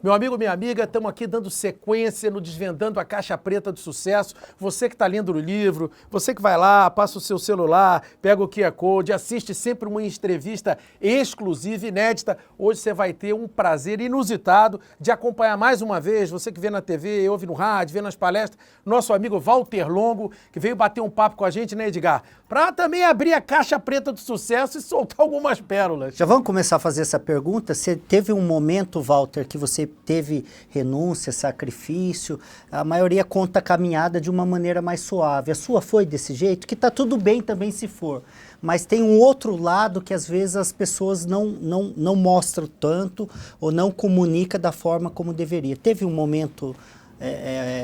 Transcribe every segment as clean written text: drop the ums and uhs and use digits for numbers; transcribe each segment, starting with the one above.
Meu amigo, minha amiga, estamos aqui dando sequência no Desvendando a Caixa Preta do Sucesso. Você que está lendo o livro, você que vai lá, passa o seu celular, pega o QR Code, assiste sempre uma entrevista exclusiva, inédita. Hoje você vai ter um prazer inusitado de acompanhar mais uma vez, você que vê na TV, ouve no rádio, vê nas palestras, nosso amigo Walter Longo, que veio bater um papo com a gente, né, Edgar? Para também abrir a Caixa Preta do Sucesso e soltar algumas pérolas. Já vamos começar a fazer essa pergunta? Você teve um momento, Walter, que você teve renúncia, sacrifício? A maioria conta a caminhada de uma maneira mais suave. A sua foi desse jeito? Que tá tudo bem também se for. Mas tem um outro lado que às vezes as pessoas não mostram tanto ou não comunicam da forma como deveria. Teve um momento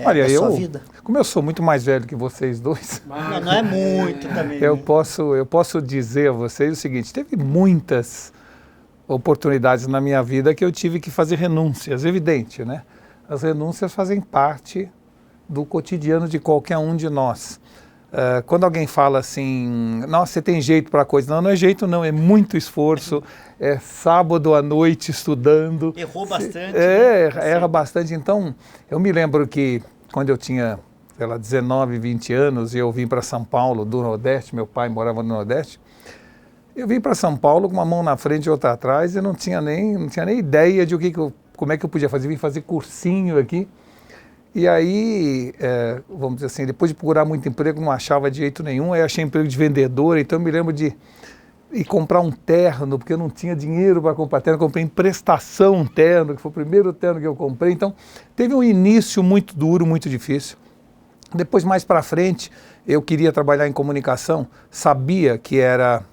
Olha, da sua vida? Como eu sou muito mais velho que vocês dois, Não é muito também. eu posso dizer a vocês o seguinte: teve muitas oportunidades na minha vida que eu tive que fazer renúncias, evidente, né? As renúncias fazem parte do cotidiano de qualquer um de nós. Quando alguém fala assim, nossa, você tem jeito para coisa. Não é jeito não, é muito esforço, é sábado à noite estudando. Errou bastante. Erra bastante. Então, eu me lembro que quando eu tinha, sei lá, 19, 20 anos, e eu vim para São Paulo, do Nordeste, meu pai morava no Nordeste, eu vim para São Paulo com uma mão na frente e outra atrás, e não tinha nem ideia de como é que eu podia fazer. Vim fazer cursinho aqui. E aí, vamos dizer assim, depois de procurar muito emprego, não achava de jeito nenhum. Aí achei emprego de vendedor, então eu me lembro de ir comprar um terno, porque eu não tinha dinheiro para comprar terno. Eu comprei em prestação um terno, que foi o primeiro terno que eu comprei. Então, teve um início muito duro, muito difícil. Depois, mais para frente, eu queria trabalhar em comunicação, sabia que era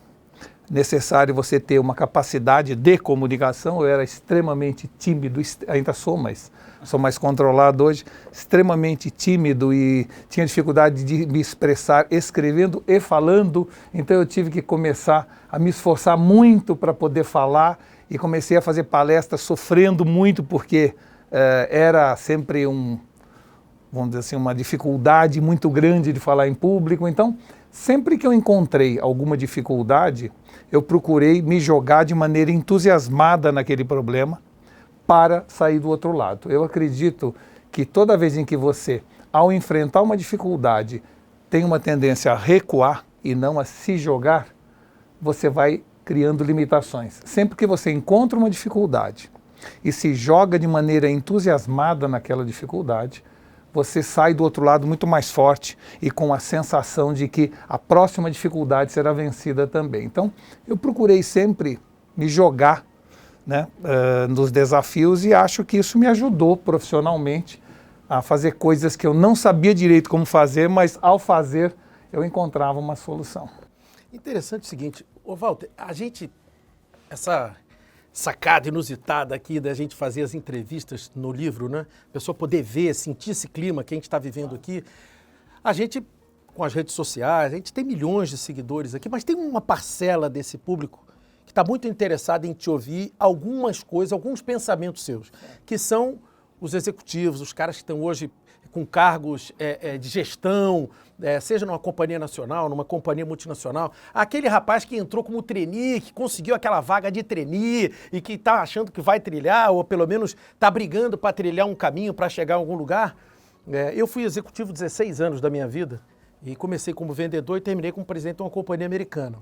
necessário você ter uma capacidade de comunicação. Eu era extremamente tímido, ainda sou, mas sou mais controlado hoje, extremamente tímido e tinha dificuldade de me expressar escrevendo e falando. Então eu tive que começar a me esforçar muito para poder falar e comecei a fazer palestras sofrendo muito porque era sempre vamos dizer assim, uma dificuldade muito grande de falar em público. Então, sempre que eu encontrei alguma dificuldade, eu procurei me jogar de maneira entusiasmada naquele problema para sair do outro lado. Eu acredito que toda vez em que você, ao enfrentar uma dificuldade, tem uma tendência a recuar e não a se jogar, você vai criando limitações. Sempre que você encontra uma dificuldade e se joga de maneira entusiasmada naquela dificuldade, você sai do outro lado muito mais forte e com a sensação de que a próxima dificuldade será vencida também. Então, eu procurei sempre me jogar, né, nos desafios, e acho que isso me ajudou profissionalmente a fazer coisas que eu não sabia direito como fazer, mas ao fazer eu encontrava uma solução. Interessante o seguinte, Walter, essa sacada inusitada aqui da gente fazer as entrevistas no livro, né? A pessoa poder ver, sentir esse clima que a gente está vivendo aqui. A gente, com as redes sociais, a gente tem milhões de seguidores aqui, mas tem uma parcela desse público que está muito interessada em te ouvir algumas coisas, alguns pensamentos seus, que são os executivos, os caras que estão hoje com cargos de gestão, seja numa companhia nacional, numa companhia multinacional, aquele rapaz que entrou como trainee, que conseguiu aquela vaga de trainee e que está achando que vai trilhar, ou pelo menos está brigando para trilhar um caminho para chegar a algum lugar. Eu fui executivo 16 anos da minha vida e comecei como vendedor e terminei como presidente de uma companhia americana.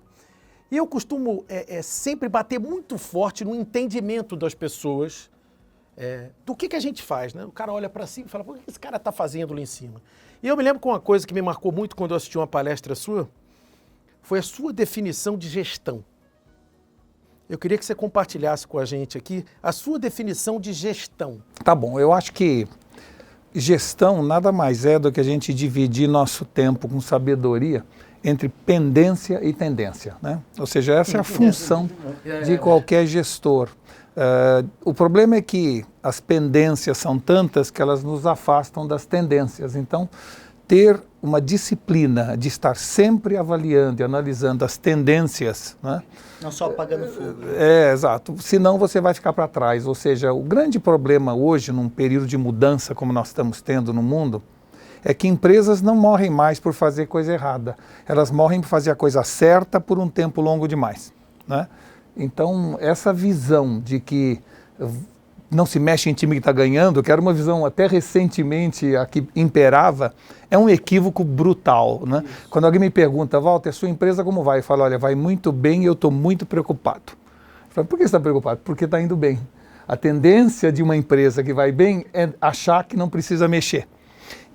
E eu costumo sempre bater muito forte no entendimento das pessoas do que a gente faz, né? O cara olha para cima e fala, o que esse cara está fazendo lá em cima? E eu me lembro que uma coisa que me marcou muito quando eu assisti uma palestra sua, foi a sua definição de gestão. Eu queria que você compartilhasse com a gente aqui a sua definição de gestão. Tá bom, eu acho que gestão nada mais é do que a gente dividir nosso tempo com sabedoria entre pendência e tendência, né? Ou seja, essa é a função de qualquer gestor. O problema é que as pendências são tantas que elas nos afastam das tendências. Então, ter uma disciplina de estar sempre avaliando e analisando as tendências, né? Não só apagando fogo. Exato. Senão você vai ficar para trás. Ou seja, o grande problema hoje, num período de mudança como nós estamos tendo no mundo, é que empresas não morrem mais por fazer coisa errada. Elas morrem por fazer a coisa certa por um tempo longo demais, né? Então, essa visão de que não se mexe em time que está ganhando, que era uma visão até recentemente a que imperava, é um equívoco brutal, né? Quando alguém me pergunta, Walter, sua empresa como vai? Eu falo, olha, vai muito bem e eu estou muito preocupado. Eu falo, por que você está preocupado? Porque está indo bem. A tendência de uma empresa que vai bem é achar que não precisa mexer.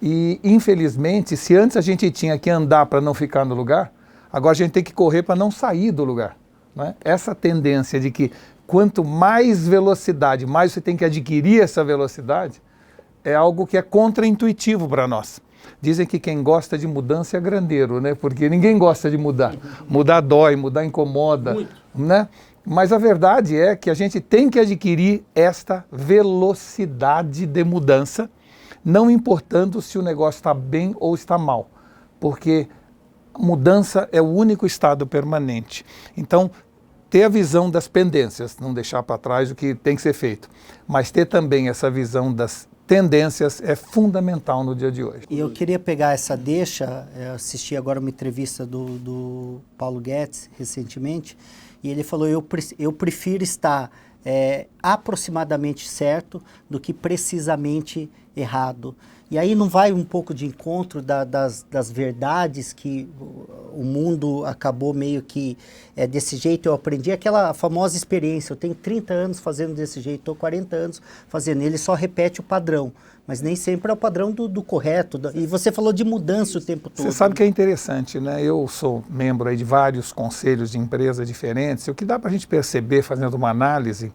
E, infelizmente, se antes a gente tinha que andar para não ficar no lugar, agora a gente tem que correr para não sair do lugar, né? Essa tendência de que quanto mais velocidade, mais você tem que adquirir essa velocidade, é algo que é contraintuitivo para nós. Dizem que quem gosta de mudança é grandeiro, né? Porque ninguém gosta de mudar. Mudar dói, mudar incomoda, né? Mas a verdade é que a gente tem que adquirir esta velocidade de mudança, não importando se o negócio está bem ou está mal, porque mudança é o único estado permanente. Então, ter a visão das pendências, não deixar para trás o que tem que ser feito, mas ter também essa visão das tendências é fundamental no dia de hoje. E eu queria pegar essa deixa, eu assisti agora uma entrevista do Paulo Guedes recentemente, e ele falou, eu prefiro estar aproximadamente certo do que precisamente errado. E aí não vai um pouco de encontro das verdades que o mundo acabou meio que desse jeito. Eu aprendi aquela famosa experiência, eu tenho 30 anos fazendo desse jeito, estou 40 anos fazendo, ele só repete o padrão, mas nem sempre é o padrão do correto. E você falou de mudança o tempo todo. Você sabe que é interessante, né? Eu sou membro aí de vários conselhos de empresas diferentes, e o que dá para a gente perceber fazendo uma análise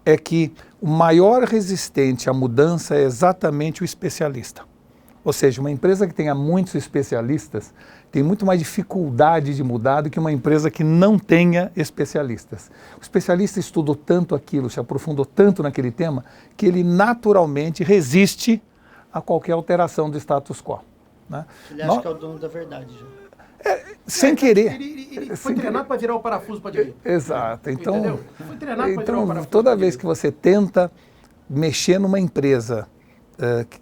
é que o maior resistente à mudança é exatamente o especialista. Ou seja, uma empresa que tenha muitos especialistas tem muito mais dificuldade de mudar do que uma empresa que não tenha especialistas. O especialista estudou tanto aquilo, se aprofundou tanto naquele tema, que ele naturalmente resiste a qualquer alteração do status quo, né? Ele acha que é o dono da verdade já. Sem querer. Ele foi treinado para virar o parafuso para direita. Exato. Então, entendeu? Foi treinado para virar o parafuso toda vez que você tenta mexer numa empresa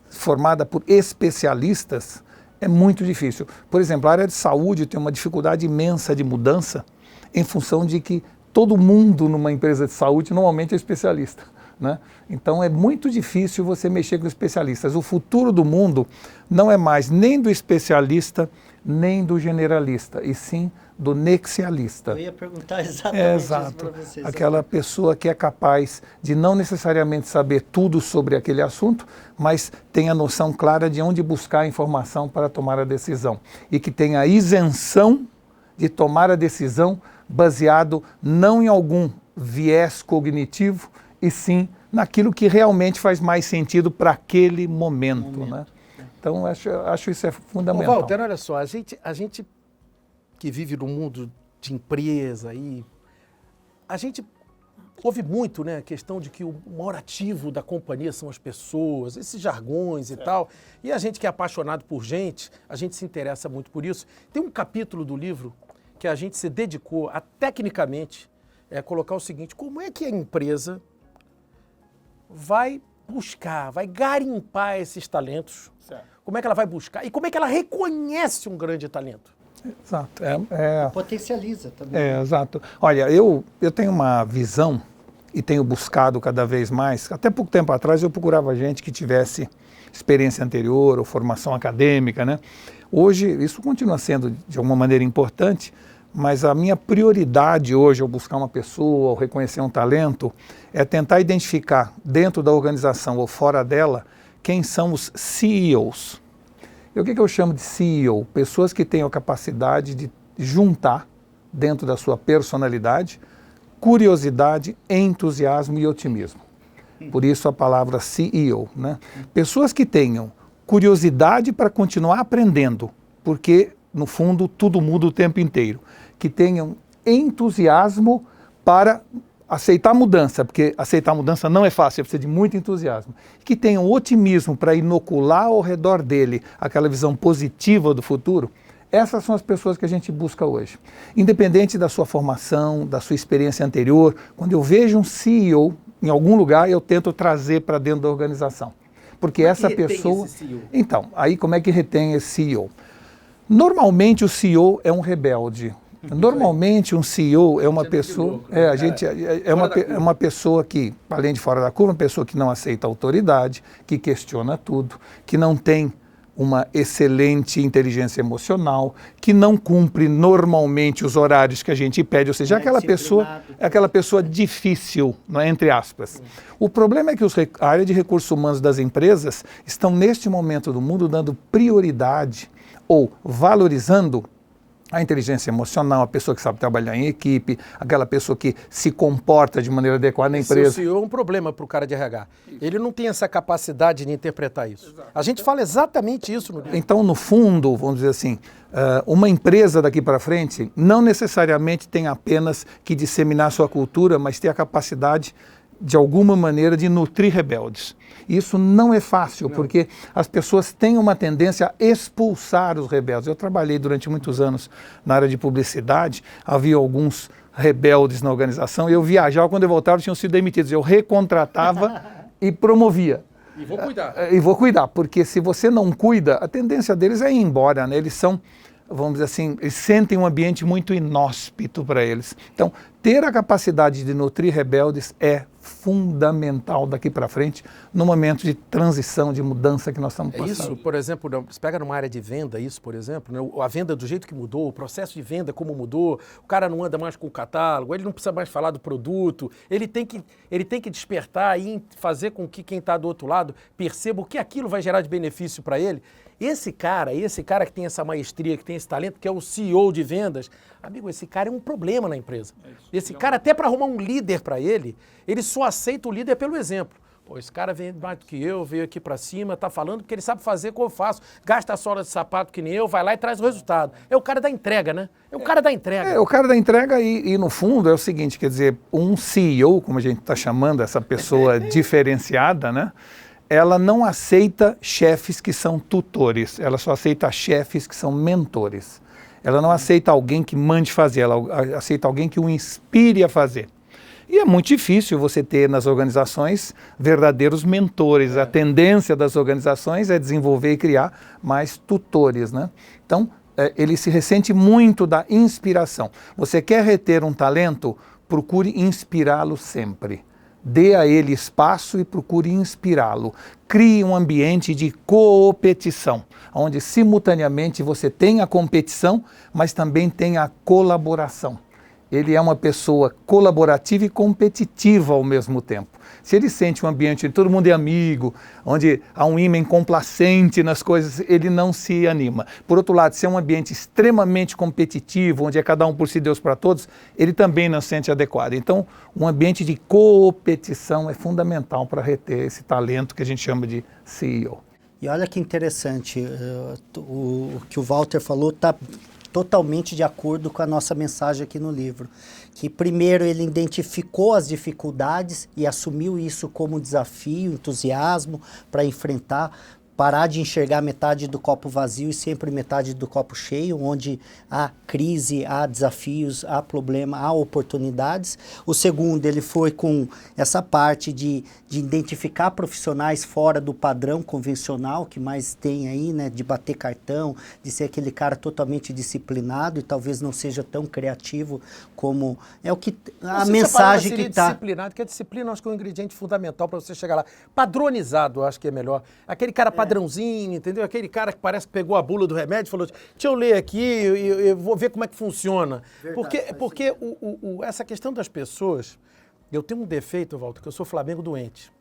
formada por especialistas, é muito difícil. Por exemplo, a área de saúde tem uma dificuldade imensa de mudança em função de que todo mundo numa empresa de saúde normalmente é especialista, né? Então é muito difícil você mexer com especialistas. O futuro do mundo não é mais nem do especialista, nem do generalista, e sim do nexialista. Eu ia perguntar exatamente exato. Isso para vocês. Aquela pessoa que é capaz de não necessariamente saber tudo sobre aquele assunto, mas tem a noção clara de onde buscar a informação para tomar a decisão. E que tem a isenção de tomar a decisão baseado não em algum viés cognitivo, e sim naquilo que realmente faz mais sentido para aquele momento, né? Então, acho isso é fundamental. Ô, Walter, olha só, a gente que vive no mundo de empresa, a gente ouve muito, né, a questão de que o maior ativo da companhia são as pessoas, esses jargões e tal. E a gente que é apaixonado por gente, a gente se interessa muito por isso. Tem um capítulo do livro que a gente se dedicou a, tecnicamente, colocar o seguinte: como é que a empresa vai buscar, vai garimpar esses talentos? Certo. Como é que ela vai buscar? E como é que ela reconhece um grande talento? Exato. Potencializa também. Exato. Olha, eu tenho uma visão e tenho buscado cada vez mais. Até pouco tempo atrás eu procurava gente que tivesse experiência anterior ou formação acadêmica, né? Hoje isso continua sendo de alguma maneira importante, mas a minha prioridade hoje ao buscar uma pessoa, ao reconhecer um talento, é tentar identificar dentro da organização ou fora dela quem são os CEOs. E o que eu chamo de CEO? Pessoas que têm a capacidade de juntar dentro da sua personalidade curiosidade, entusiasmo e otimismo. Por isso a palavra CEO, né? Pessoas que tenham curiosidade para continuar aprendendo, porque no fundo tudo muda o tempo inteiro. Que tenham entusiasmo para aceitar mudança, porque aceitar mudança não é fácil, precisa de muito entusiasmo. Que tenham otimismo para inocular ao redor dele aquela visão positiva do futuro. Essas são as pessoas que a gente busca hoje. Independente da sua formação, da sua experiência anterior, quando eu vejo um CEO em algum lugar, eu tento trazer para dentro da organização. Porque essa pessoa... Então, aí como é que retém esse CEO? Normalmente o CEO é um rebelde. Normalmente um CEO é uma pessoa, é uma pessoa que, além de fora da curva, uma pessoa que não aceita autoridade, que questiona tudo, que não tem uma excelente inteligência emocional, que não cumpre normalmente os horários que a gente pede, ou seja, é aquela pessoa difícil, não é? Entre aspas. O problema é que a área de recursos humanos das empresas estão, neste momento do mundo, dando prioridade ou valorizando a inteligência emocional, a pessoa que sabe trabalhar em equipe, aquela pessoa que se comporta de maneira adequada na empresa. O CEO é um problema para o cara de RH. Ele não tem essa capacidade de interpretar isso. A gente fala exatamente isso no livro. Então, no fundo, vamos dizer assim, uma empresa daqui para frente não necessariamente tem apenas que disseminar sua cultura, mas ter a capacidade, de alguma maneira, de nutrir rebeldes. Isso não é fácil, porque as pessoas têm uma tendência a expulsar os rebeldes. Eu trabalhei durante muitos anos na área de publicidade, havia alguns rebeldes na organização, eu viajava, quando eu voltava, tinham sido demitidos. Eu recontratava e promovia. E vou cuidar. E vou cuidar, porque se você não cuida, a tendência deles é ir embora, né? Eles são, vamos dizer assim, eles sentem um ambiente muito inóspito para eles. Então, ter a capacidade de nutrir rebeldes é fundamental daqui para frente, no momento de transição, de mudança que nós estamos passando. Isso, por exemplo, você pega numa área de venda, isso, por exemplo, né? A venda do jeito que mudou, o processo de venda como mudou, o cara não anda mais com o catálogo, ele não precisa mais falar do produto, ele tem que despertar e fazer com que quem está do outro lado perceba o que aquilo vai gerar de benefício para ele. Esse cara que tem essa maestria, que tem esse talento, que é o CEO de vendas, amigo, esse cara é um problema na empresa. Esse cara, até para arrumar um líder para ele só aceita o líder pelo exemplo. Pô, esse cara vem mais do que eu, veio aqui para cima, tá falando porque ele sabe fazer como eu faço, gasta a sola de sapato que nem eu, vai lá e traz o resultado. É o cara da entrega, né? É o cara da entrega. É o cara da entrega e no fundo é o seguinte, quer dizer, um CEO, como a gente está chamando essa pessoa diferenciada, né? Ela não aceita chefes que são tutores, ela só aceita chefes que são mentores. Ela não aceita alguém que mande fazer, ela aceita alguém que o inspire a fazer. E é muito difícil você ter nas organizações verdadeiros mentores. A tendência das organizações é desenvolver e criar mais tutores, né? Então, ele se ressente muito da inspiração. Você quer reter um talento? Procure inspirá-lo sempre. Dê a ele espaço e procure inspirá-lo. Crie um ambiente de competição, onde simultaneamente você tem a competição, mas também tem a colaboração. Ele é uma pessoa colaborativa e competitiva ao mesmo tempo. Se ele sente um ambiente onde todo mundo é amigo, onde há um ímã complacente nas coisas, ele não se anima. Por outro lado, se é um ambiente extremamente competitivo, onde é cada um por si, Deus para todos, ele também não se sente adequado. Então, um ambiente de competição é fundamental para reter esse talento que a gente chama de CEO. E olha que interessante, o que o Walter falou está totalmente de acordo com a nossa mensagem aqui no livro. Que primeiro ele identificou as dificuldades e assumiu isso como desafio, entusiasmo para enfrentar, parar de enxergar metade do copo vazio e sempre metade do copo cheio, onde há crise, há desafios, há problema, há oportunidades. O segundo, ele foi com essa parte de identificar profissionais fora do padrão convencional que mais tem aí, né, de bater cartão, de ser aquele cara totalmente disciplinado e talvez não seja tão criativo como é o que a mensagem que está. Disciplinado, que a disciplina acho que é um ingrediente fundamental para você chegar lá. Padronizado, eu acho que é melhor. Aquele cara padrãozinho, entendeu? Aquele cara que parece que pegou a bula do remédio e falou, deixa eu ler aqui, eu vou ver como é que funciona. Verdade, porque essa questão das pessoas, eu tenho um defeito, Walter, que eu sou Flamengo doente.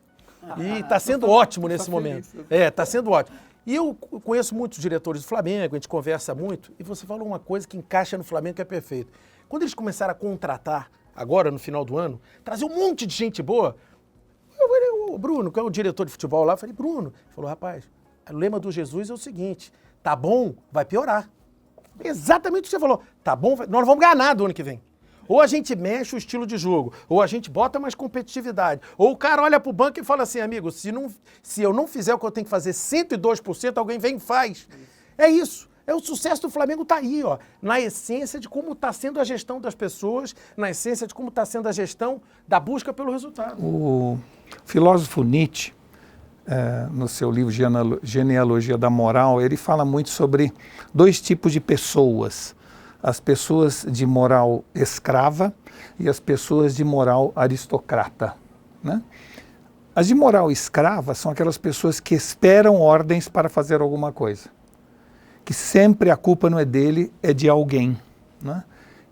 E está sendo ótimo nesse momento. Está sendo ótimo. E eu conheço muitos diretores do Flamengo, a gente conversa muito, e você falou uma coisa que encaixa no Flamengo que é perfeito. Quando eles começaram a contratar, agora no final do ano, trazer um monte de gente boa, eu falei, o Bruno, que é o diretor de futebol lá, eu falei, Bruno, ele falou, rapaz, o lema do Jesus é o seguinte, tá bom, vai piorar. Exatamente o que você falou, tá bom, nós não vamos ganhar nada o ano que vem. Ou a gente mexe o estilo de jogo, ou a gente bota mais competitividade, ou o cara olha pro banco e fala assim, amigo, se eu não fizer o que eu tenho que fazer 102%, alguém vem e faz. É isso. O sucesso do Flamengo está aí, ó, na essência de como está sendo a gestão das pessoas, na essência de como está sendo a gestão da busca pelo resultado. O filósofo Nietzsche, no seu livro Genealogia da Moral, ele fala muito sobre dois tipos de pessoas. as pessoas de moral escrava e as pessoas de moral aristocrata, né? As de moral escrava são aquelas pessoas que esperam ordens para fazer alguma coisa, que sempre a culpa não é dele, é de alguém, né?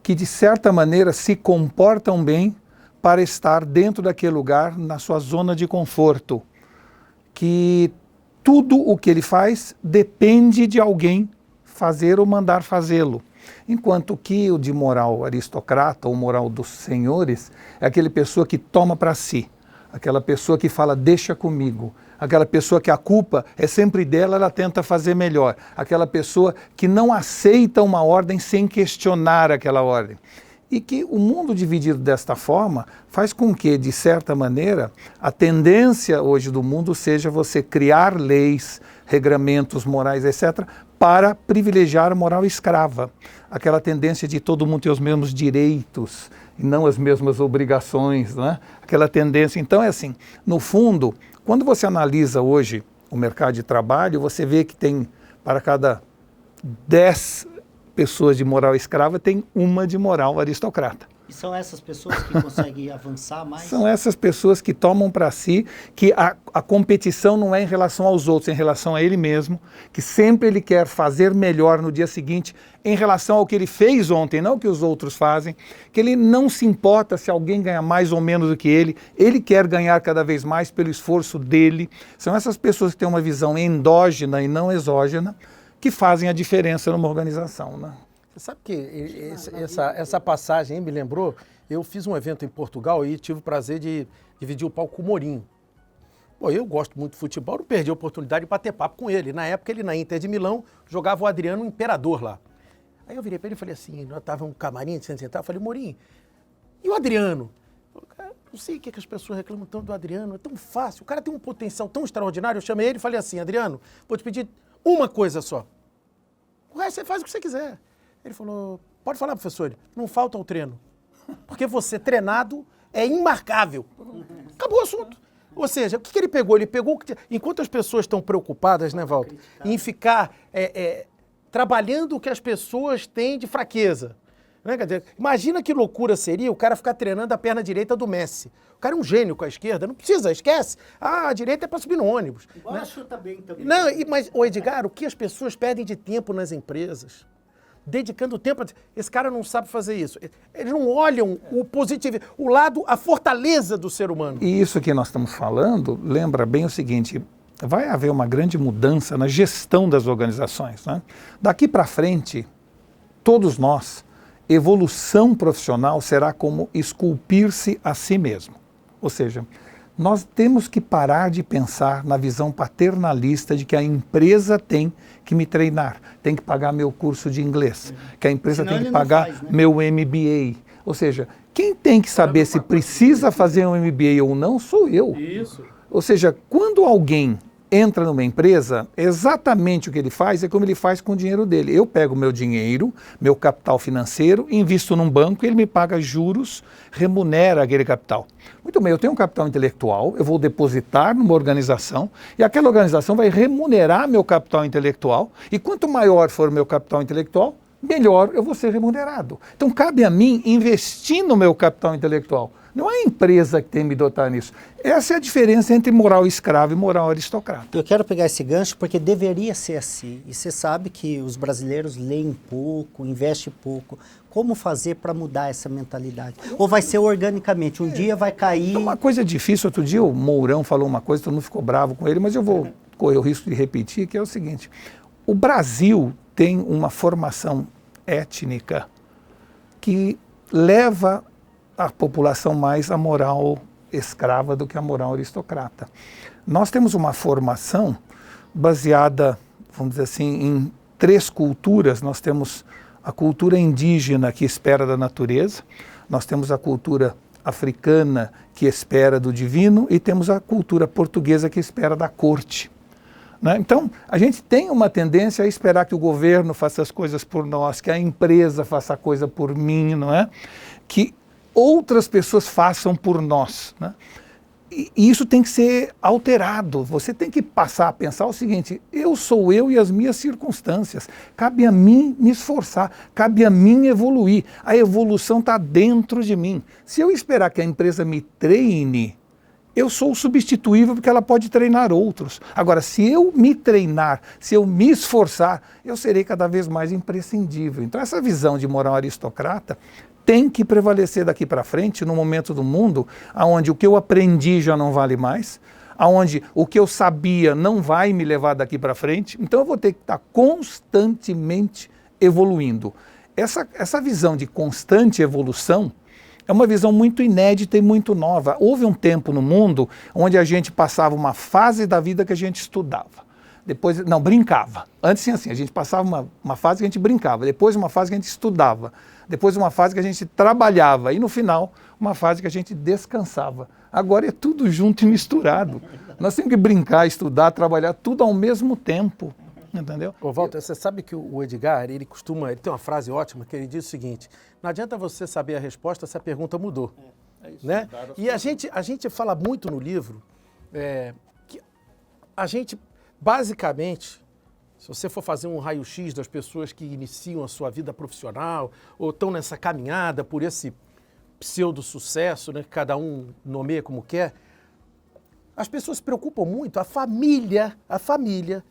Que de certa maneira se comportam bem para estar dentro daquele lugar, na sua zona de conforto, que tudo o que ele faz depende de alguém fazer ou mandar fazê-lo. Enquanto que o de moral aristocrata ou moral dos senhores é aquela pessoa que toma para si, aquela pessoa que fala deixa comigo, aquela pessoa que a culpa é sempre dela, ela tenta fazer melhor, aquela pessoa que não aceita uma ordem sem questionar aquela ordem. E que o mundo dividido desta forma faz com que, de certa maneira, a tendência hoje do mundo seja você criar leis, regramentos morais, etc., para privilegiar a moral escrava. Aquela tendência de todo mundo ter os mesmos direitos e não as mesmas obrigações, né? Aquela tendência. Então é assim, no fundo, quando você analisa hoje o mercado de trabalho, você vê que tem, para cada 10 pessoas de moral escrava, tem uma de moral aristocrata. E são essas pessoas que conseguem avançar mais? São essas pessoas que tomam para si que a competição não é em relação aos outros, é em relação a ele mesmo, que sempre ele quer fazer melhor no dia seguinte em relação ao que ele fez ontem, não o que os outros fazem, que ele não se importa se alguém ganha mais ou menos do que ele quer ganhar cada vez mais pelo esforço dele. São essas pessoas que têm uma visão endógena e não exógena que fazem a diferença numa organização, né? Você sabe que essa passagem me lembrou, eu fiz um evento em Portugal e tive o prazer de dividir o palco com o Mourinho. Pô, eu gosto muito de futebol, não perdi a oportunidade de bater papo com ele. Na época, ele na Inter de Milão jogava o Adriano Imperador lá. Aí eu virei para ele e falei assim, nós estava um camarim de sentar, eu falei, Mourinho, e o Adriano? Eu falei, cara, não sei o que as pessoas reclamam tanto do Adriano, é tão fácil, o cara tem um potencial tão extraordinário. Eu chamei ele e falei assim, Adriano, vou te pedir uma coisa só. O resto você faz o que você quiser. Ele falou, pode falar, professor, não falta o treino. Porque você treinado é imarcável. Acabou o assunto. Ou seja, o que ele pegou? Ele pegou, enquanto as pessoas estão preocupadas, né, Walter, em ficar trabalhando o que as pessoas têm de fraqueza. Né? Quer dizer, imagina que loucura seria o cara ficar treinando a perna direita do Messi. O cara é um gênio com a esquerda, não precisa, esquece. Ah, a direita é para subir no ônibus. Igual né? Chuta bem também. Não, mas, ô Edgar, o que as pessoas perdem de tempo nas empresas? Dedicando tempo, esse cara não sabe fazer isso. Eles não olham o positivo, o lado, a fortaleza do ser humano. E isso que nós estamos falando lembra bem o seguinte, vai haver uma grande mudança na gestão das organizações, né? Daqui para frente, todos nós, evolução profissional será como esculpir-se a si mesmo. Ou seja, nós temos que parar de pensar na visão paternalista de que a empresa tem que me treinar, tem que pagar meu curso de inglês, que a empresa tem que pagar meu MBA. Ou seja, quem tem que saber se precisa fazer um MBA ou não sou eu. Isso. Ou seja, quando alguém entra numa empresa, exatamente o que ele faz é como ele faz com o dinheiro dele. Eu pego meu dinheiro, meu capital financeiro, invisto num banco, ele me paga juros, remunera aquele capital. Muito bem, eu tenho um capital intelectual, eu vou depositar numa organização e aquela organização vai remunerar meu capital intelectual e quanto maior for o meu capital intelectual, melhor eu vou ser remunerado. Então cabe a mim investir no meu capital intelectual. Não é a empresa que tem que me dotar nisso. Essa é a diferença entre moral escrava e moral aristocrata. Eu quero pegar esse gancho porque deveria ser assim. E você sabe que os brasileiros leem pouco, investem pouco. Como fazer para mudar essa mentalidade? Ou vai ser organicamente? Um dia vai cair... É uma coisa difícil. Outro dia o Mourão falou uma coisa, todo mundo ficou bravo com ele, mas eu vou correr o risco de repetir, que é o seguinte. O Brasil tem uma formação étnica que leva a população mais a moral escrava do que a moral aristocrata. Nós temos uma formação baseada, vamos dizer assim, em 3 culturas. Nós temos a cultura indígena que espera da natureza, nós temos a cultura africana que espera do divino e temos a cultura portuguesa que espera da corte. Né? Então, a gente tem uma tendência a esperar que o governo faça as coisas por nós, que a empresa faça a coisa por mim, não é? Que outras pessoas façam por nós, né? E isso tem que ser alterado. Você tem que passar a pensar o seguinte: eu sou eu e as minhas circunstâncias. Cabe a mim me esforçar, cabe a mim evoluir. A evolução está dentro de mim. Se eu esperar que a empresa me treine, eu sou substituível porque ela pode treinar outros. Agora, se eu me treinar, se eu me esforçar, eu serei cada vez mais imprescindível. Então, essa visão de moral aristocrata tem que prevalecer daqui para frente, no momento do mundo onde o que eu aprendi já não vale mais, onde o que eu sabia não vai me levar daqui para frente. Então eu vou ter que estar constantemente evoluindo. Essa visão de constante evolução é uma visão muito inédita e muito nova. Houve um tempo no mundo onde a gente passava uma fase da vida que a gente estudava. Depois, não, brincava. Antes assim, a gente passava uma fase que a gente brincava, depois uma fase que a gente estudava, depois uma fase que a gente trabalhava e no final uma fase que a gente descansava. Agora é tudo junto e misturado. Nós temos que brincar, estudar, trabalhar, tudo ao mesmo tempo. Entendeu? Ô, Walter, você sabe que o Edgar, ele tem uma frase ótima que ele diz o seguinte: não adianta você saber a resposta se a pergunta mudou. É isso, né? E a gente fala muito no livro que a gente, basicamente, se você for fazer um raio-x das pessoas que iniciam a sua vida profissional ou estão nessa caminhada por esse pseudo-sucesso, né, que cada um nomeia como quer, as pessoas se preocupam muito, a família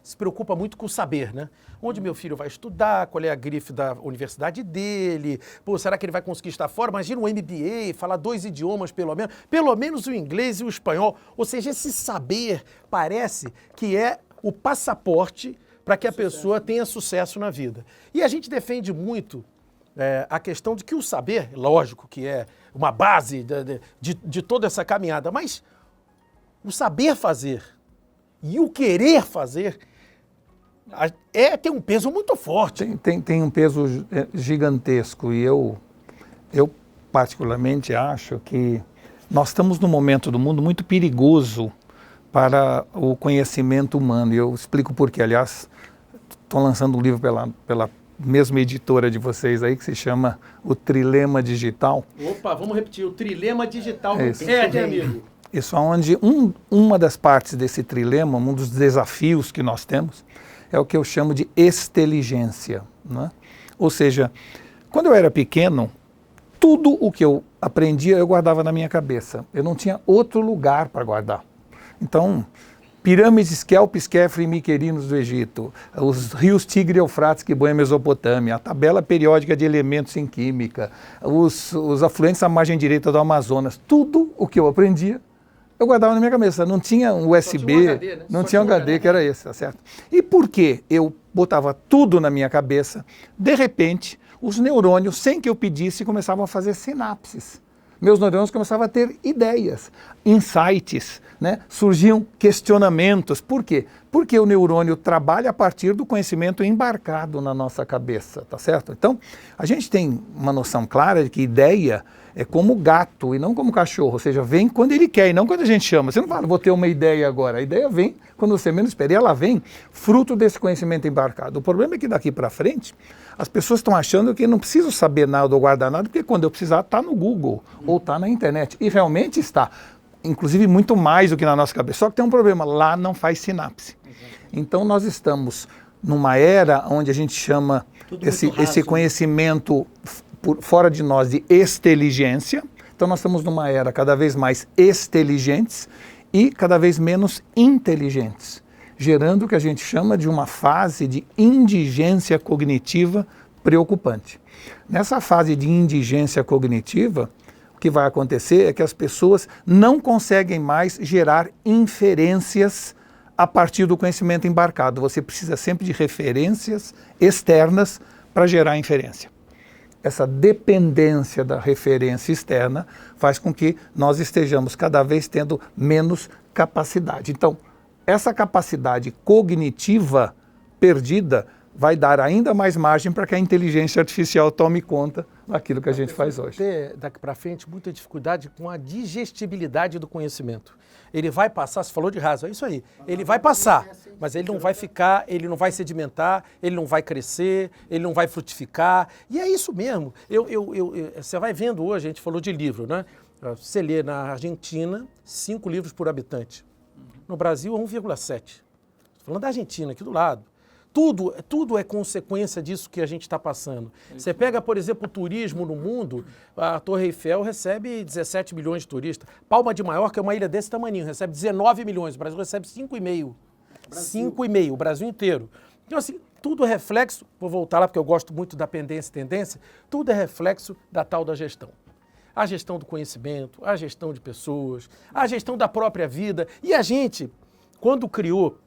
se preocupa muito com o saber, né? Onde meu filho vai estudar, qual é a grife da universidade dele, pô, será que ele vai conseguir estar fora? Imagina um MBA, falar 2 idiomas pelo menos o inglês e o espanhol. Ou seja, esse saber parece que é o passaporte para que a pessoa tenha sucesso na vida. E a gente defende muito a questão de que o saber, lógico que é uma base de toda essa caminhada, mas o saber fazer e o querer fazer tem um peso muito forte. Tem um peso gigantesco e eu particularmente acho que nós estamos num momento do mundo muito perigoso para o conhecimento humano. E eu explico por quê. Aliás, estou lançando um livro pela mesma editora de vocês aí, que se chama O Trilema Digital. Opa, vamos repetir, o Trilema Digital não perde, amigo. Isso onde uma das partes desse trilema, um dos desafios que nós temos, é o que eu chamo de exteligência, né? Ou seja, quando eu era pequeno, tudo o que eu aprendia eu guardava na minha cabeça. Eu não tinha outro lugar para guardar. Então, pirâmides Kelpis, Kefre e Miquerinos do Egito, os rios Tigre e Eufrates que banham a Mesopotâmia, a tabela periódica de elementos em química, os afluentes à margem direita do Amazonas, tudo o que eu aprendia eu guardava na minha cabeça. Não tinha um USB, tinha um HD, né? Não tinha um HD, que era esse, tá certo? E por que eu botava tudo na minha cabeça? De repente, os neurônios, sem que eu pedisse, começavam a fazer sinapses. Meus neurônios começavam a ter ideias, insights, né? Surgiam questionamentos. Por quê? Porque o neurônio trabalha a partir do conhecimento embarcado na nossa cabeça, tá certo? Então, a gente tem uma noção clara de que ideia é como gato e não como cachorro, ou seja, vem quando ele quer e não quando a gente chama. Você não fala, vou ter uma ideia agora. A ideia vem quando você menos espera e ela vem fruto desse conhecimento embarcado. O problema é que daqui para frente, as pessoas estão achando que não preciso saber nada ou guardar nada, porque quando eu precisar está no Google ou está na internet. E realmente está, inclusive muito mais do que na nossa cabeça. Só que tem um problema, lá não faz sinapse. Então nós estamos numa era onde a gente chama esse conhecimento fora de nós de exteligência. Então nós estamos numa era cada vez mais exteligentes e cada vez menos inteligentes, gerando o que a gente chama de uma fase de indigência cognitiva preocupante. Nessa fase de indigência cognitiva, o que vai acontecer é que as pessoas não conseguem mais gerar inferências a partir do conhecimento embarcado. Você precisa sempre de referências externas para gerar inferência. Essa dependência da referência externa faz com que nós estejamos cada vez tendo menos capacidade. Então, essa capacidade cognitiva perdida vai dar ainda mais margem para que a inteligência artificial tome conta daquilo que a gente faz hoje. Ter daqui para frente muita dificuldade com a digestibilidade do conhecimento. Ele vai passar, você falou de raso, é isso aí. Ele vai passar, mas ele não vai ficar, ele não vai sedimentar, ele não vai crescer, ele não vai frutificar. E é isso mesmo. Você vai vendo hoje, a gente falou de livro, né? Você lê na Argentina 5 livros por habitante. No Brasil é 1,7. Estou falando da Argentina, aqui do lado. Tudo é consequência disso que a gente está passando. Você pega, por exemplo, o turismo no mundo, a Torre Eiffel recebe 17 milhões de turistas. Palma de Maiorca é uma ilha desse tamanho, recebe 19 milhões. O Brasil recebe 5,5. 5,5, o Brasil inteiro. Então, assim, tudo é reflexo, vou voltar lá porque eu gosto muito da pendência e tendência, tudo é reflexo da tal da gestão. A gestão do conhecimento, a gestão de pessoas, a gestão da própria vida. E a gente, quando criou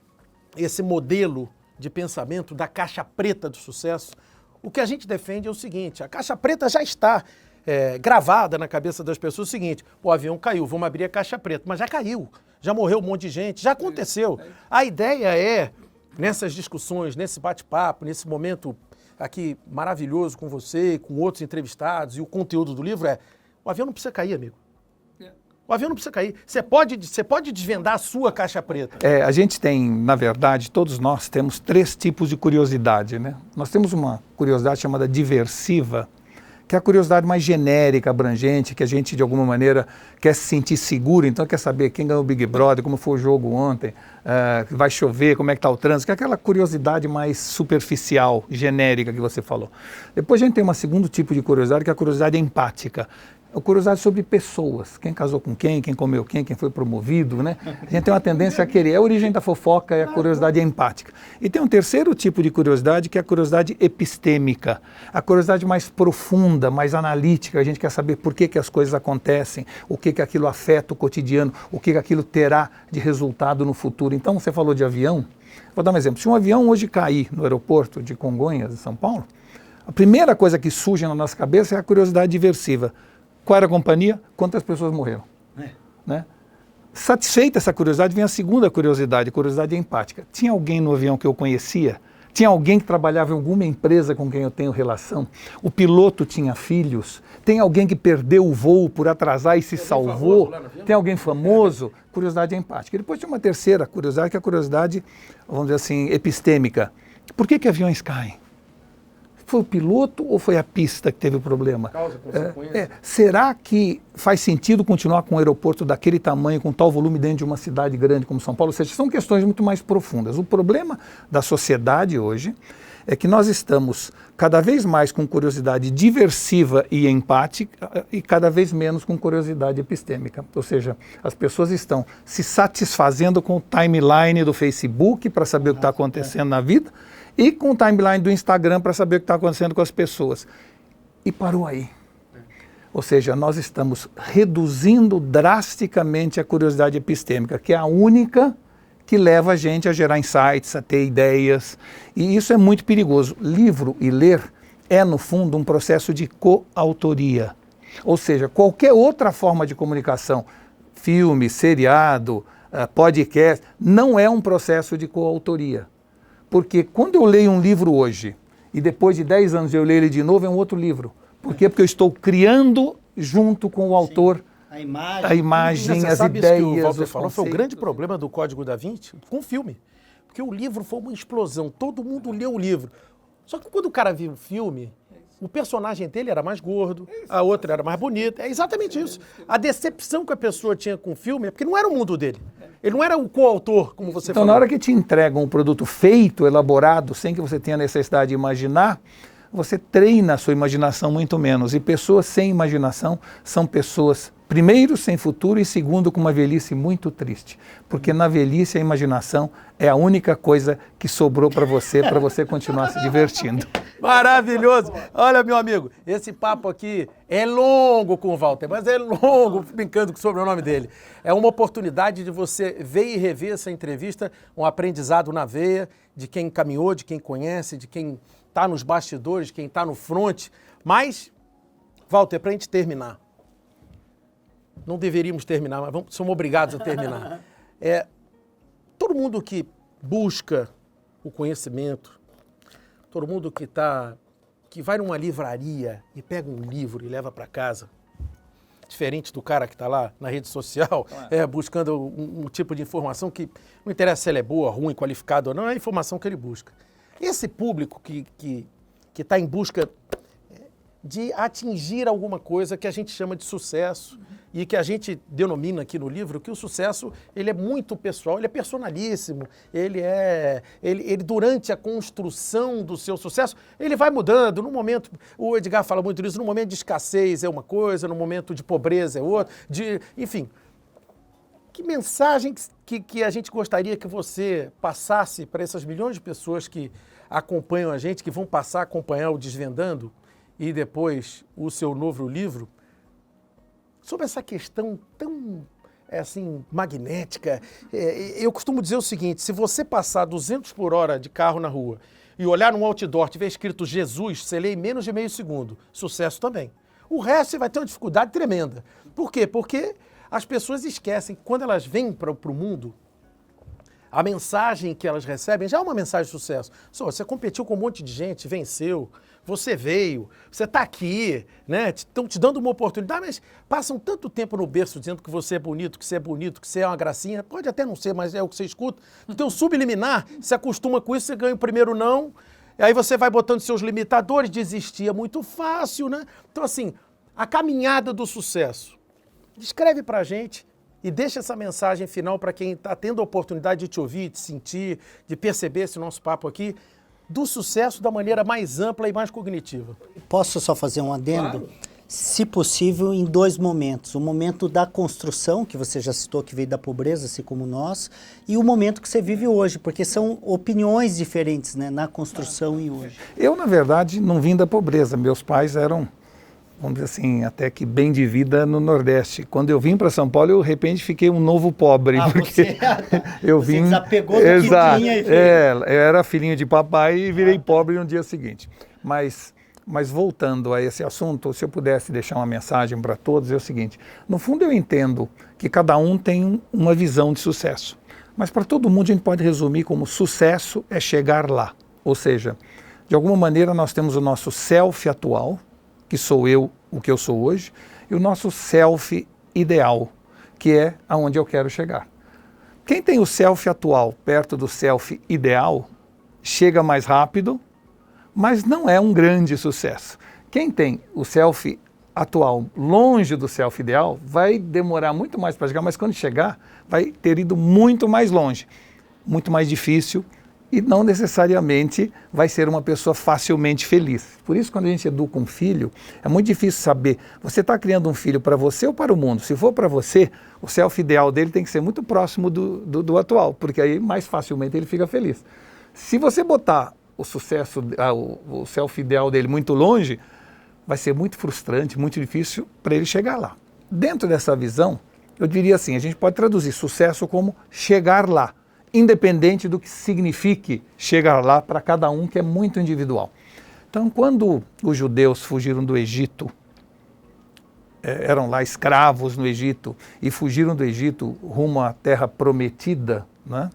esse modelo de pensamento da caixa preta do sucesso, o que a gente defende é o seguinte: a caixa preta já está gravada na cabeça das pessoas o seguinte: o avião caiu, vamos abrir a caixa preta, mas já caiu, já morreu um monte de gente, já aconteceu. A ideia é, nessas discussões, nesse bate-papo, nesse momento aqui maravilhoso com você e com outros entrevistados, e o conteúdo do livro é: o avião não precisa cair, amigo. O avião não precisa cair. Você pode desvendar a sua caixa preta. A gente tem, na verdade, todos nós temos 3 tipos de curiosidade, né? Nós temos uma curiosidade chamada diversiva, que é a curiosidade mais genérica, abrangente, que a gente, de alguma maneira, quer se sentir seguro, então quer saber quem ganhou o Big Brother, como foi o jogo ontem, vai chover, como é que está o trânsito, que é aquela curiosidade mais superficial, genérica que você falou. Depois a gente tem um segundo tipo de curiosidade, que é a curiosidade empática. A curiosidade sobre pessoas, quem casou com quem comeu quem foi promovido, né? A gente tem uma tendência a querer, a origem da fofoca é a curiosidade empática. E tem um terceiro tipo de curiosidade, que é a curiosidade epistêmica, a curiosidade mais profunda, mais analítica, a gente quer saber por que as coisas acontecem, o que aquilo afeta o cotidiano, o que aquilo terá de resultado no futuro. Então, você falou de avião, vou dar um exemplo, se um avião hoje cair no aeroporto de Congonhas, em São Paulo, a primeira coisa que surge na nossa cabeça é a curiosidade diversiva. Qual era a companhia? Quantas pessoas morreram? Né? Satisfeita essa curiosidade, vem a segunda curiosidade, curiosidade empática. Tinha alguém no avião que eu conhecia? Tinha alguém que trabalhava em alguma empresa com quem eu tenho relação? O piloto tinha filhos? Tem alguém que perdeu o voo por atrasar e se salvou? Tem alguém famoso? Curiosidade empática. E depois tem uma terceira curiosidade, que é a curiosidade, vamos dizer assim, epistêmica. Por que aviões caem? Foi o piloto ou foi a pista que teve o problema? Causa, consequência. Será que faz sentido continuar com um aeroporto daquele tamanho, com tal volume dentro de uma cidade grande como São Paulo? Ou seja, são questões muito mais profundas. O problema da sociedade hoje é que nós estamos cada vez mais com curiosidade diversiva e empática e cada vez menos com curiosidade epistêmica. Ou seja, as pessoas estão se satisfazendo com o timeline do Facebook para saber o que está acontecendo na vida, e com o timeline do Instagram para saber o que está acontecendo com as pessoas. E parou aí. Ou seja, nós estamos reduzindo drasticamente a curiosidade epistêmica, que é a única que leva a gente a gerar insights, a ter ideias. E isso é muito perigoso. Livro e ler é, no fundo, um processo de coautoria. Ou seja, qualquer outra forma de comunicação, filme, seriado, podcast, não é um processo de coautoria. Porque quando eu leio um livro hoje, e depois de 10 anos eu leio ele de novo, é um outro livro. Por quê? Porque eu estou criando junto com o autor a imagem, as ideias, que o Walter os falou, conceitos. foi o grande problema do Código da Vinci com o filme. Porque o livro foi uma explosão, todo mundo leu o livro. Só que quando o cara viu o filme, o personagem dele era mais gordo, a outra era mais bonita. É exatamente isso. A decepção que a pessoa tinha com o filme é porque não era o mundo dele. Ele não era o coautor, como você Então, falou. na hora que te entregam um produto feito, elaborado, sem que você tenha necessidade de imaginar, você treina a sua imaginação muito menos. E pessoas sem imaginação são pessoas, primeiro, sem futuro e segundo, com uma velhice muito triste. Porque na velhice a imaginação é a única coisa que sobrou para você continuar se divertindo. Maravilhoso! Olha, meu amigo, esse papo aqui é longo com o Walter, mas é longo, brincando com o sobrenome dele. É uma oportunidade de você ver e rever essa entrevista, um aprendizado na veia de quem caminhou, de quem conhece, de quem está nos bastidores, de quem está no front. Mas, Walter, para a gente terminar, não deveríamos terminar, mas somos obrigados a terminar. Todo mundo que busca o conhecimento, todo mundo que vai numa livraria e pega um livro e leva para casa, diferente do cara que está lá na rede social, buscando um tipo de informação que não interessa se ela é boa, ruim, qualificada ou não, é a informação que ele busca. Esse público que está em busca de atingir alguma coisa que a gente chama de sucesso e que a gente denomina aqui no livro que o sucesso ele é muito pessoal, ele é personalíssimo, ele durante a construção do seu sucesso, ele vai mudando. No momento, o Edgar fala muito disso, no momento de escassez é uma coisa, no momento de pobreza é outra, enfim. Que mensagem que a gente gostaria que você passasse para essas milhões de pessoas que acompanham a gente, que vão passar a acompanhar o Desvendando e depois o seu novo livro, sobre essa questão tão assim, magnética? Eu costumo dizer o seguinte, se você passar 200 por hora de carro na rua e olhar num outdoor, tiver escrito Jesus, você lê em menos de meio segundo, sucesso também. O resto você vai ter uma dificuldade tremenda. Por quê? Porque as pessoas esquecem que quando elas vêm para o mundo, a mensagem que elas recebem já é uma mensagem de sucesso. Você competiu com um monte de gente, venceu, você veio, você está aqui, né? Estão te dando uma oportunidade, mas passam tanto tempo no berço dizendo que você é bonito, que você é uma gracinha. Pode até não ser, mas é o que você escuta. No teu subliminar, se acostuma com isso, você ganha o primeiro não, aí você vai botando seus limitadores, desistir é muito fácil, né? Então, assim, a caminhada do sucesso. Descreve pra gente e deixa essa mensagem final para quem está tendo a oportunidade de te ouvir, de sentir, de perceber esse nosso papo aqui, do sucesso da maneira mais ampla e mais cognitiva. Posso só fazer um adendo? Claro. Se possível, em dois momentos. O momento da construção, que você já citou, que veio da pobreza, assim como nós, e o momento que você vive hoje, porque são opiniões diferentes, né, na construção e hoje. Eu, na verdade, não vim da pobreza. Meus pais eram, vamos dizer assim, até que bem de vida no Nordeste. Quando eu vim para São Paulo, eu, de repente, fiquei um novo pobre. Porque eu vim... desapegou do que tinha e veio. Eu era filhinho de papai e virei pobre no dia seguinte. Mas voltando a esse assunto, se eu pudesse deixar uma mensagem para todos, é o seguinte. No fundo, eu entendo que cada um tem uma visão de sucesso. Mas para todo mundo, a gente pode resumir como sucesso é chegar lá. Ou seja, de alguma maneira, nós temos o nosso self atual, que sou eu, o que eu sou hoje, e o nosso self ideal, que é aonde eu quero chegar. Quem tem o self atual perto do self ideal, chega mais rápido, mas não é um grande sucesso. Quem tem o self atual longe do self ideal, vai demorar muito mais para chegar, mas quando chegar, vai ter ido muito mais longe, muito mais difícil, e não necessariamente vai ser uma pessoa facilmente feliz. Por isso, quando a gente educa um filho, é muito difícil saber, você está criando um filho para você ou para o mundo? Se for para você, o self-ideal dele tem que ser muito próximo do atual, porque aí mais facilmente ele fica feliz. Se você botar o sucesso, o self-ideal dele muito longe, vai ser muito frustrante, muito difícil para ele chegar lá. Dentro dessa visão, eu diria assim, a gente pode traduzir sucesso como chegar lá, independente do que signifique chegar lá para cada um, que é muito individual. Então, quando os judeus fugiram do Egito, eram lá escravos no Egito, e fugiram do Egito rumo à terra prometida, né?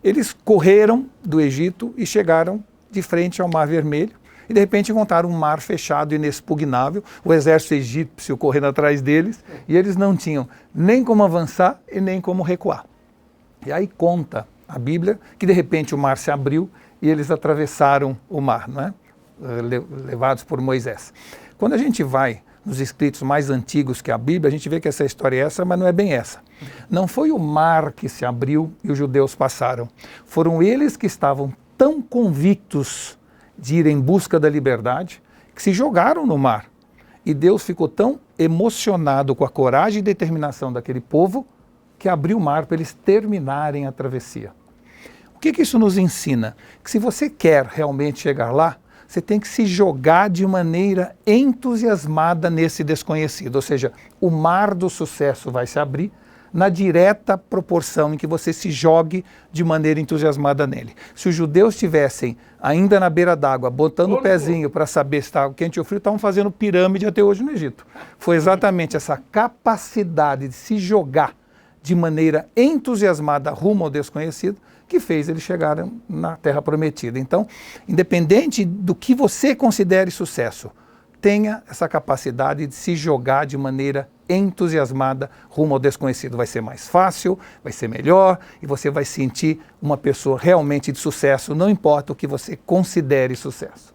Eles correram do Egito e chegaram de frente ao Mar Vermelho, e de repente encontraram um mar fechado, inexpugnável, o exército egípcio correndo atrás deles, e eles não tinham nem como avançar e nem como recuar. E aí conta a Bíblia que de repente o mar se abriu e eles atravessaram o mar, não é? Levados por Moisés. Quando a gente vai nos escritos mais antigos que a Bíblia, a gente vê que essa história é essa, mas não é bem essa. Não foi o mar que se abriu e os judeus passaram. Foram eles que estavam tão convictos de ir em busca da liberdade que se jogaram no mar. E Deus ficou tão emocionado com a coragem e determinação daquele povo que abriu o mar para eles terminarem a travessia. O que isso nos ensina? Que se você quer realmente chegar lá, você tem que se jogar de maneira entusiasmada nesse desconhecido. Ou seja, o mar do sucesso vai se abrir na direta proporção em que você se jogue de maneira entusiasmada nele. Se os judeus estivessem ainda na beira d'água, botando o pezinho para saber se estava quente ou frio, estavam fazendo pirâmide até hoje no Egito. Foi exatamente essa capacidade de se jogar de maneira entusiasmada rumo ao desconhecido, que fez eles chegarem na Terra Prometida. Então, independente do que você considere sucesso, tenha essa capacidade de se jogar de maneira entusiasmada rumo ao desconhecido. Vai ser mais fácil, vai ser melhor, e você vai sentir uma pessoa realmente de sucesso, não importa o que você considere sucesso.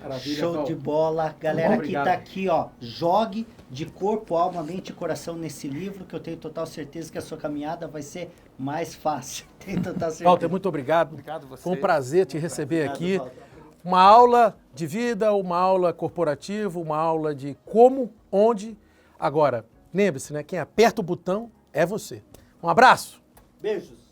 Maravilha, Show Val. de bola. Galera que Obrigado. tá aqui, ó, jogue de corpo, alma, mente e coração nesse livro, que eu tenho total certeza que a sua caminhada vai ser mais fácil. Tenho total certeza. Walter, muito obrigado. Obrigado você. Foi um prazer te receber Obrigado, aqui. Walter. Uma aula de vida, uma aula corporativa, uma aula de como, onde. Agora, lembre-se, né? Quem aperta o botão é você. Um abraço. Beijos.